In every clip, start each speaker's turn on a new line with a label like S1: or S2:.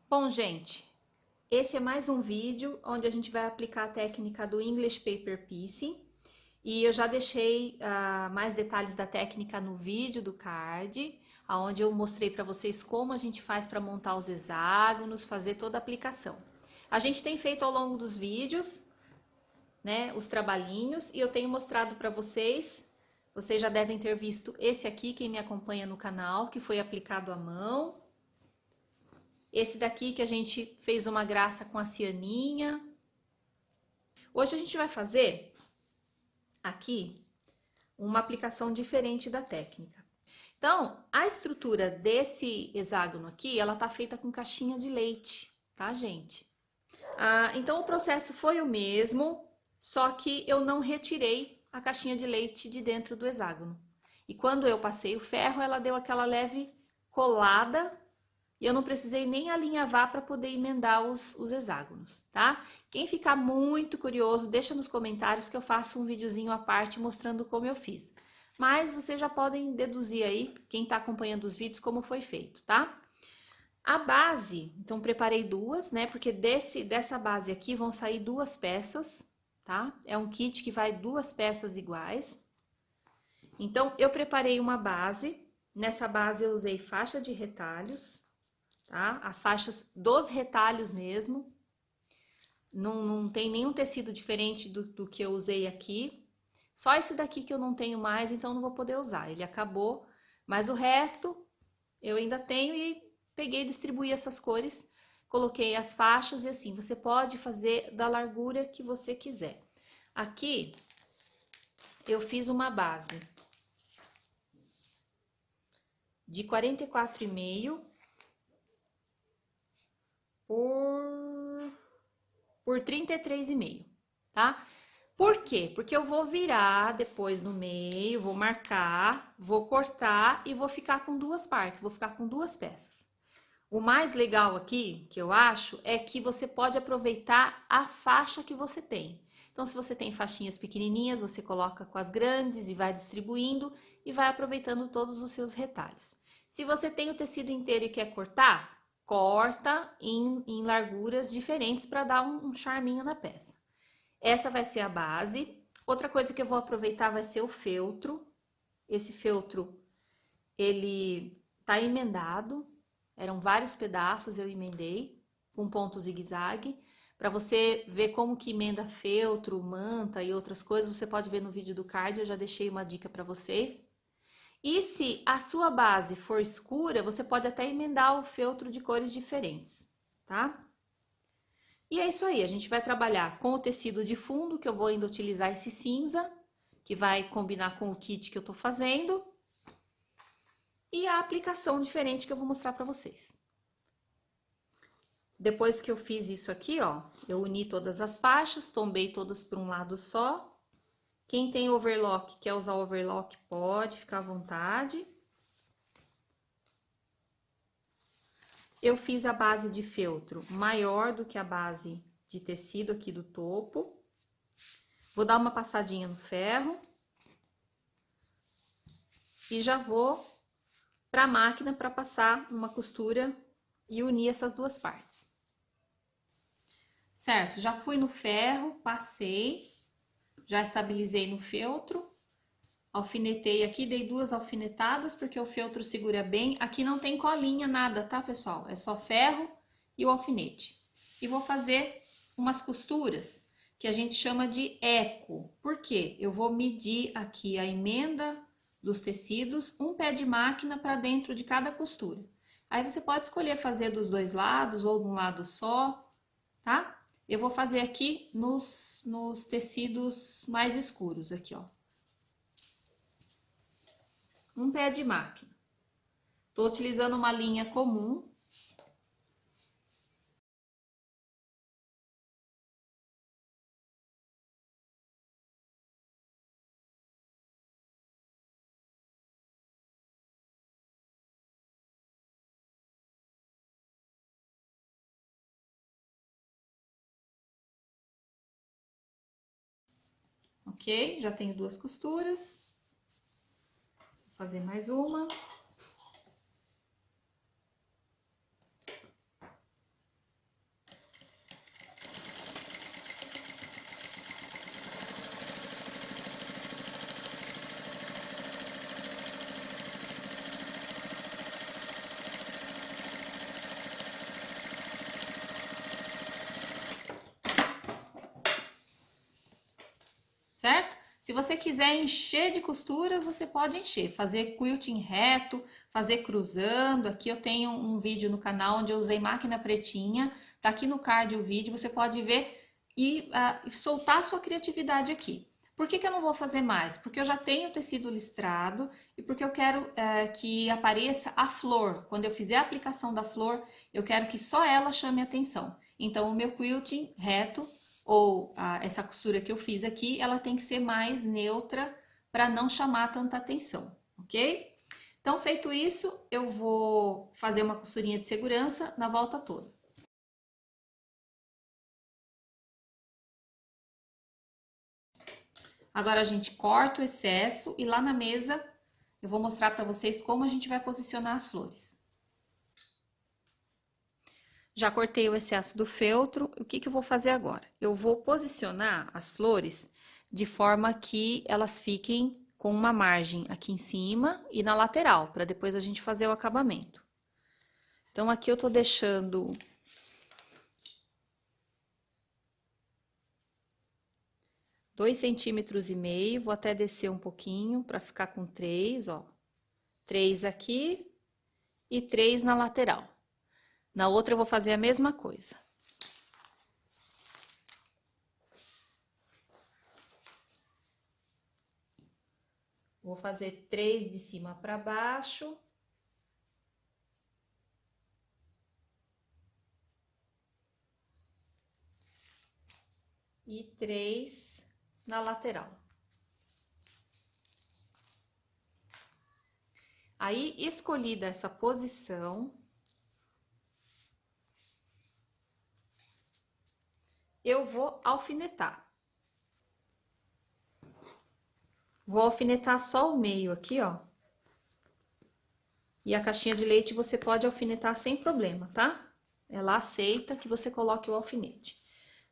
S1: Bom, gente, esse é mais um vídeo onde a gente vai aplicar a técnica do English Paper Piecing. E eu já deixei mais detalhes da técnica no vídeo do card, onde eu mostrei para vocês como a gente faz para montar os hexágonos, fazer toda a aplicação. A gente tem feito ao longo dos vídeos, né, os trabalhinhos, e eu tenho mostrado para vocês. Vocês já devem ter visto esse aqui, quem me acompanha no canal, que foi aplicado à mão. Esse daqui que a gente fez uma graça com a cianinha. Hoje a gente vai fazer aqui uma aplicação diferente da técnica. Então, a estrutura desse hexágono aqui, ela tá feita com caixinha de leite, tá, gente? Então, o processo foi o mesmo, só que eu não retirei a caixinha de leite de dentro do hexágono. E quando eu passei o ferro, ela deu aquela leve colada e eu não precisei nem alinhavar para poder emendar os hexágonos, tá? Quem ficar muito curioso, deixa nos comentários que eu faço um videozinho à parte mostrando como eu fiz. Mas vocês já podem deduzir aí, quem está acompanhando os vídeos, como foi feito, tá? A base, então preparei duas, né? Porque dessa base aqui vão sair duas peças, tá? É um kit que vai duas peças iguais. Então, eu preparei uma base. Nessa base eu usei faixa de retalhos, tá? As faixas dos retalhos mesmo. Não tem nenhum tecido diferente do que eu usei aqui. Só esse daqui que eu não tenho mais, então não vou poder usar. Ele acabou, mas o resto eu ainda tenho e peguei e distribuí essas cores. Coloquei as faixas e assim, você pode fazer da largura que você quiser. Aqui eu fiz uma base de 44,5 por 33,5, tá? Por quê? Porque eu vou virar depois no meio, vou marcar, vou cortar e vou ficar com duas partes, vou ficar com duas peças. O mais legal aqui, que eu acho, é que você pode aproveitar a faixa que você tem. Então, se você tem faixinhas pequenininhas, você coloca com as grandes e vai distribuindo e vai aproveitando todos os seus retalhos. Se você tem o tecido inteiro e quer cortar, corta em larguras diferentes para dar um charminho na peça. Essa vai ser a base. Outra coisa que eu vou aproveitar vai ser o feltro. Esse feltro, ele tá emendado. Eram vários pedaços, eu emendei com ponto zigue-zague. Para você ver como que emenda feltro, manta e outras coisas, você pode ver no vídeo do card, eu já deixei uma dica para vocês. E se a sua base for escura, você pode até emendar o feltro de cores diferentes, tá? E é isso aí, a gente vai trabalhar com o tecido de fundo, que eu vou ainda utilizar esse cinza, que vai combinar com o kit que eu tô fazendo. E a aplicação diferente que eu vou mostrar para vocês. Depois que eu fiz isso aqui, ó, eu uni todas as faixas, tombei todas para um lado só. Quem tem overlock, quer usar overlock, pode, ficar à vontade. Eu fiz a base de feltro maior do que a base de tecido aqui do topo. Vou dar uma passadinha no ferro. E já vou para a máquina para passar uma costura e unir essas duas partes. Certo, já fui no ferro, passei, já estabilizei no feltro, alfinetei aqui, dei duas alfinetadas porque o feltro segura bem. Aqui não tem colinha, nada, tá, pessoal? É só ferro e o alfinete. E vou fazer umas costuras que a gente chama de eco. Por quê? Eu vou medir aqui a emenda dos tecidos, um pé de máquina para dentro de cada costura. Aí você pode escolher fazer dos dois lados ou de um lado só, tá? Eu vou fazer aqui nos tecidos mais escuros, aqui, ó. Um pé de máquina. Tô utilizando uma linha comum. Ok? Já tenho duas costuras. Vou fazer mais uma. Se você quiser encher de costuras, você pode encher, fazer quilting reto, fazer cruzando. Aqui eu tenho um vídeo no canal onde eu usei máquina pretinha, tá aqui no card o vídeo, você pode ver e soltar a sua criatividade aqui. Por que eu não vou fazer mais? Porque eu já tenho tecido listrado e porque eu quero que apareça a flor. Quando eu fizer a aplicação da flor, eu quero que só ela chame a atenção. Então, o meu quilting reto, ou essa costura que eu fiz aqui, ela tem que ser mais neutra para não chamar tanta atenção, ok? Então, feito isso, eu vou fazer uma costurinha de segurança na volta toda. Agora a gente corta o excesso e lá na mesa eu vou mostrar para vocês como a gente vai posicionar as flores. Já cortei o excesso do feltro, o que eu vou fazer agora? Eu vou posicionar as flores de forma que elas fiquem com uma margem aqui em cima e na lateral, para depois a gente fazer o acabamento. Então, aqui eu tô deixando 2,5 cm, vou até descer um pouquinho para ficar com 3, ó. 3 aqui e 3 na lateral. Na outra eu vou fazer a mesma coisa. Vou fazer 3 de cima para baixo. E 3 na lateral. Aí, escolhida essa posição, eu vou alfinetar. Vou alfinetar só o meio aqui, ó. E a caixinha de leite você pode alfinetar sem problema, tá? Ela aceita que você coloque o alfinete.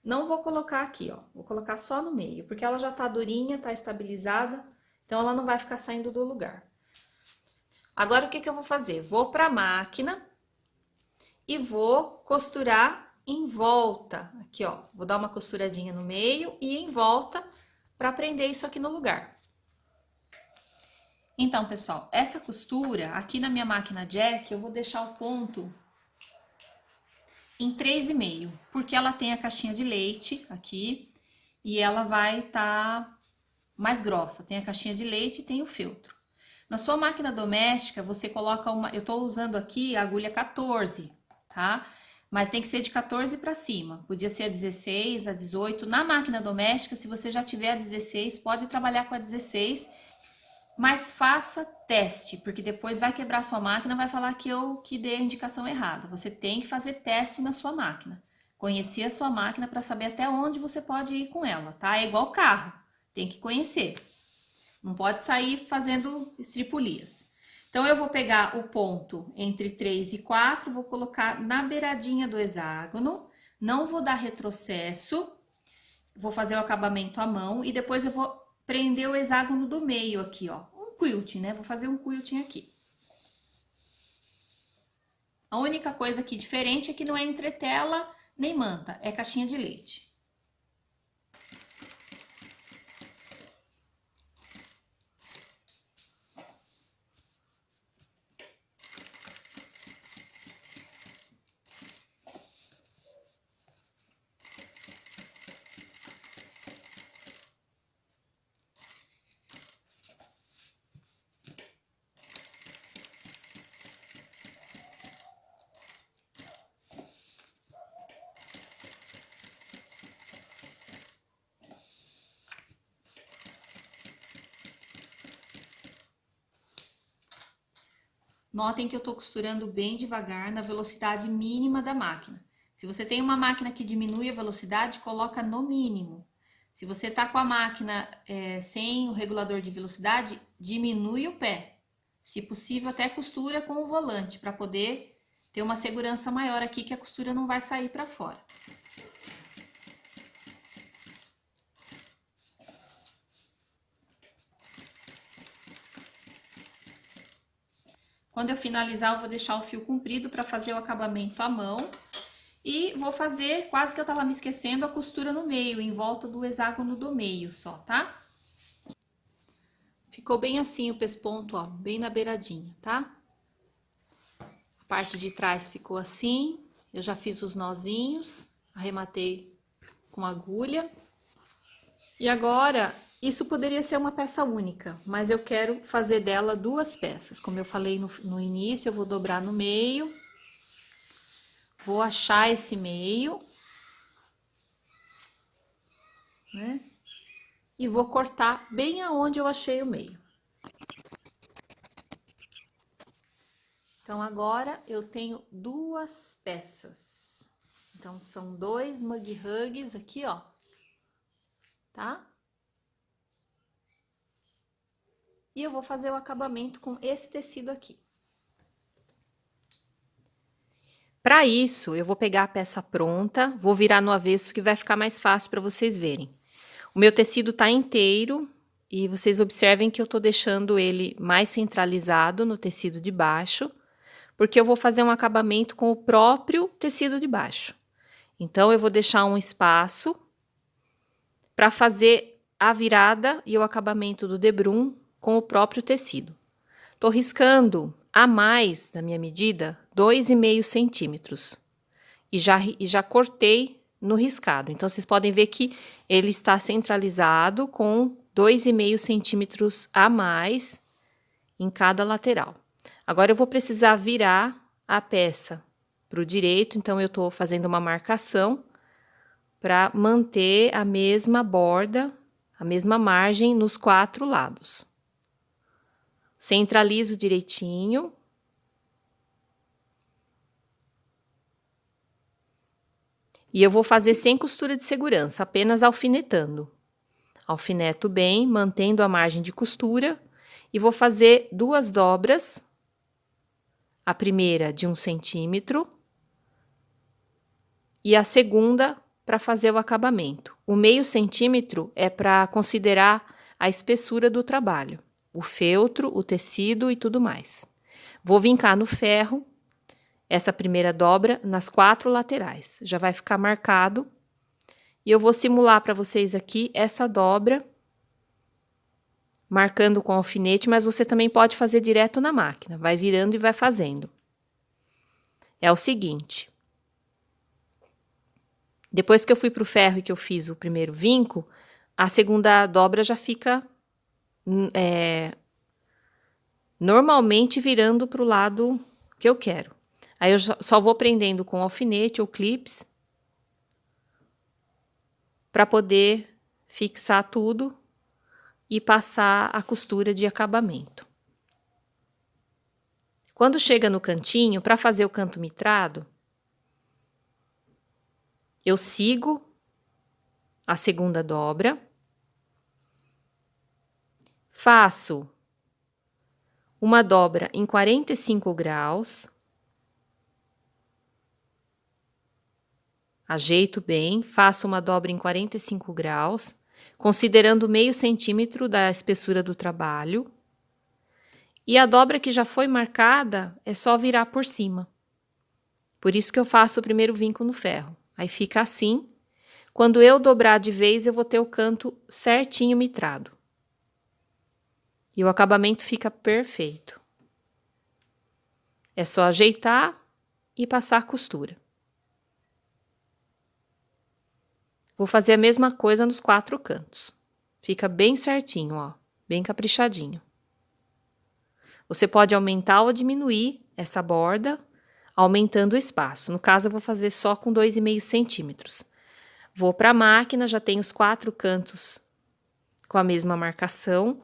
S1: Não vou colocar aqui, ó. Vou colocar só no meio, porque ela já tá durinha, tá estabilizada, então ela não vai ficar saindo do lugar. Agora, o que eu vou fazer? Vou pra máquina e vou costurar em volta. Aqui, ó. Vou dar uma costuradinha no meio e em volta pra prender isso aqui no lugar. Então, pessoal, essa costura, aqui na minha máquina Jack, eu vou deixar o ponto em 3,5, porque ela tem a caixinha de leite aqui e ela vai estar mais grossa. Tem a caixinha de leite e tem o feltro. Na sua máquina doméstica, você coloca uma... Eu tô usando aqui a agulha 14, tá? Mas tem que ser de 14 para cima. Podia ser a 16, a 18. Na máquina doméstica, se você já tiver a 16, pode trabalhar com a 16. Mas faça teste, porque depois vai quebrar sua máquina, vai falar que eu que dei a indicação errada. Você tem que fazer teste na sua máquina. Conhecer a sua máquina para saber até onde você pode ir com ela, tá? É igual carro, tem que conhecer. Não pode sair fazendo estripulias. Então, eu vou pegar o ponto entre 3 e 4, vou colocar na beiradinha do hexágono, não vou dar retrocesso, vou fazer o acabamento à mão e depois eu vou prender o hexágono do meio aqui, ó. Um quilting, né? Vou fazer um quilting aqui. A única coisa aqui diferente é que não é entretela nem manta, é caixinha de leite. Notem que eu tô costurando bem devagar na velocidade mínima da máquina. Se você tem uma máquina que diminui a velocidade, coloca no mínimo. Se você tá com a máquina sem o regulador de velocidade, diminui o pé. Se possível, até costura com o volante, para poder ter uma segurança maior aqui, que a costura não vai sair para fora. Quando eu finalizar, eu vou deixar o fio comprido para fazer o acabamento à mão. E vou fazer, quase que eu tava me esquecendo, a costura no meio, em volta do hexágono do meio só, tá? Ficou bem assim o pesponto, ó, bem na beiradinha, tá? A parte de trás ficou assim. Eu já fiz os nozinhos, arrematei com agulha. E agora, isso poderia ser uma peça única, mas eu quero fazer dela duas peças. Como eu falei no início, eu vou dobrar no meio. Vou achar esse meio, né? E vou cortar bem aonde eu achei o meio. Então, agora eu tenho duas peças. Então, são dois mug hugs aqui, ó. Tá? E eu vou fazer o acabamento com esse tecido aqui. Para isso, eu vou pegar a peça pronta, vou virar no avesso que vai ficar mais fácil para vocês verem. O meu tecido tá inteiro e vocês observem que eu tô deixando ele mais centralizado no tecido de baixo, porque eu vou fazer um acabamento com o próprio tecido de baixo. Então, eu vou deixar um espaço para fazer a virada e o acabamento do debrum com o próprio tecido. Tô riscando a mais, na minha medida, 2,5 centímetros. E já cortei no riscado. Então, vocês podem ver que ele está centralizado com 2,5 centímetros a mais em cada lateral. Agora, eu vou precisar virar a peça para o direito, então eu tô fazendo uma marcação para manter a mesma borda, a mesma margem nos 4 lados. Centralizo direitinho. E eu vou fazer sem costura de segurança, apenas alfinetando. Alfineto bem, mantendo a margem de costura. E vou fazer 2 dobras. A primeira de 1 centímetro. E a segunda para fazer o acabamento. O meio centímetro é para considerar a espessura do trabalho. O feltro, o tecido e tudo mais. Vou vincar no ferro essa primeira dobra nas 4 laterais. Já vai ficar marcado. E eu vou simular para vocês aqui essa dobra, marcando com alfinete, mas você também pode fazer direto na máquina. Vai virando e vai fazendo. É o seguinte. Depois que eu fui pro ferro e que eu fiz o primeiro vinco, a segunda dobra já fica normalmente virando pro lado que eu quero. Aí eu só vou prendendo com alfinete ou clips para poder fixar tudo e passar a costura de acabamento. Quando chega no cantinho, para fazer o canto mitrado, eu sigo a segunda dobra, faço uma dobra em 45 graus, ajeito bem, faço uma dobra em 45 graus, considerando meio centímetro da espessura do trabalho. E a dobra que já foi marcada é só virar por cima. Por isso que eu faço o primeiro vinco no ferro. Aí fica assim. Quando eu dobrar de vez, eu vou ter o canto certinho mitrado. E o acabamento fica perfeito. É só ajeitar e passar a costura. Vou fazer a mesma coisa nos 4 cantos. Fica bem certinho, ó, bem caprichadinho. Você pode aumentar ou diminuir essa borda, aumentando o espaço. No caso, eu vou fazer só com 2,5 centímetros. Vou para a máquina, já tenho os 4 cantos com a mesma marcação.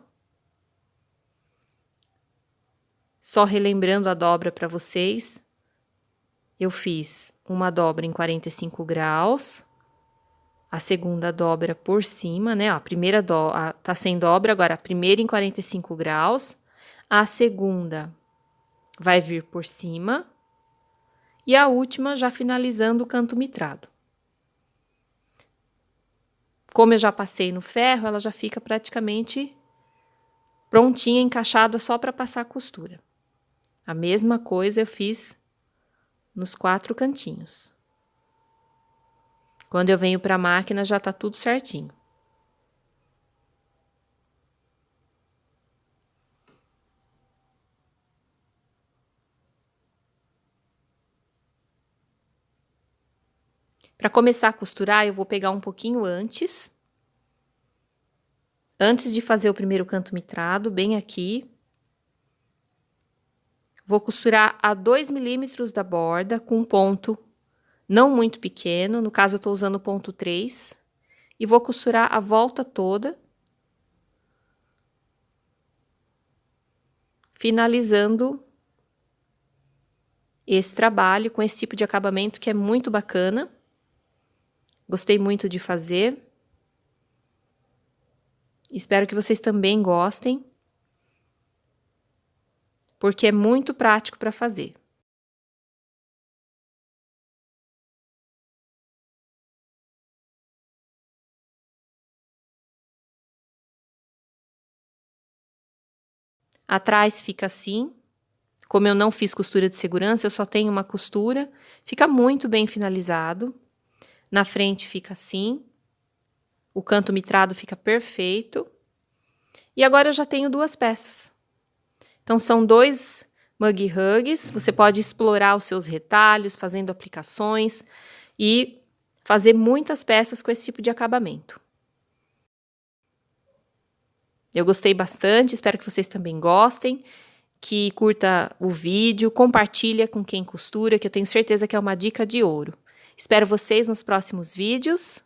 S1: Só relembrando a dobra para vocês, eu fiz uma dobra em 45 graus, a segunda dobra por cima, né? A primeira tá sem dobra, agora a primeira em 45 graus, a segunda vai vir por cima e a última já finalizando o canto mitrado. Como eu já passei no ferro, ela já fica praticamente prontinha, encaixada só para passar a costura. A mesma coisa eu fiz nos 4 cantinhos. Quando eu venho para a máquina, já tá tudo certinho. Para começar a costurar, eu vou pegar um pouquinho antes de fazer o primeiro canto mitrado, bem aqui. Vou costurar a 2 milímetros da borda com um ponto não muito pequeno, no caso eu tô usando o ponto 3, e vou costurar a volta toda, finalizando esse trabalho com esse tipo de acabamento que é muito bacana. Gostei muito de fazer. Espero que vocês também gostem, porque é muito prático para fazer. Atrás fica assim. Como eu não fiz costura de segurança, eu só tenho uma costura. Fica muito bem finalizado. Na frente fica assim. O canto mitrado fica perfeito. E agora eu já tenho 2 peças. Então, são 2 mug hugs. Você pode explorar os seus retalhos, fazendo aplicações e fazer muitas peças com esse tipo de acabamento. Eu gostei bastante, espero que vocês também gostem, que curta o vídeo, compartilha com quem costura, que eu tenho certeza que é uma dica de ouro. Espero vocês nos próximos vídeos.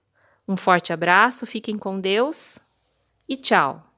S1: Um forte abraço, fiquem com Deus e tchau!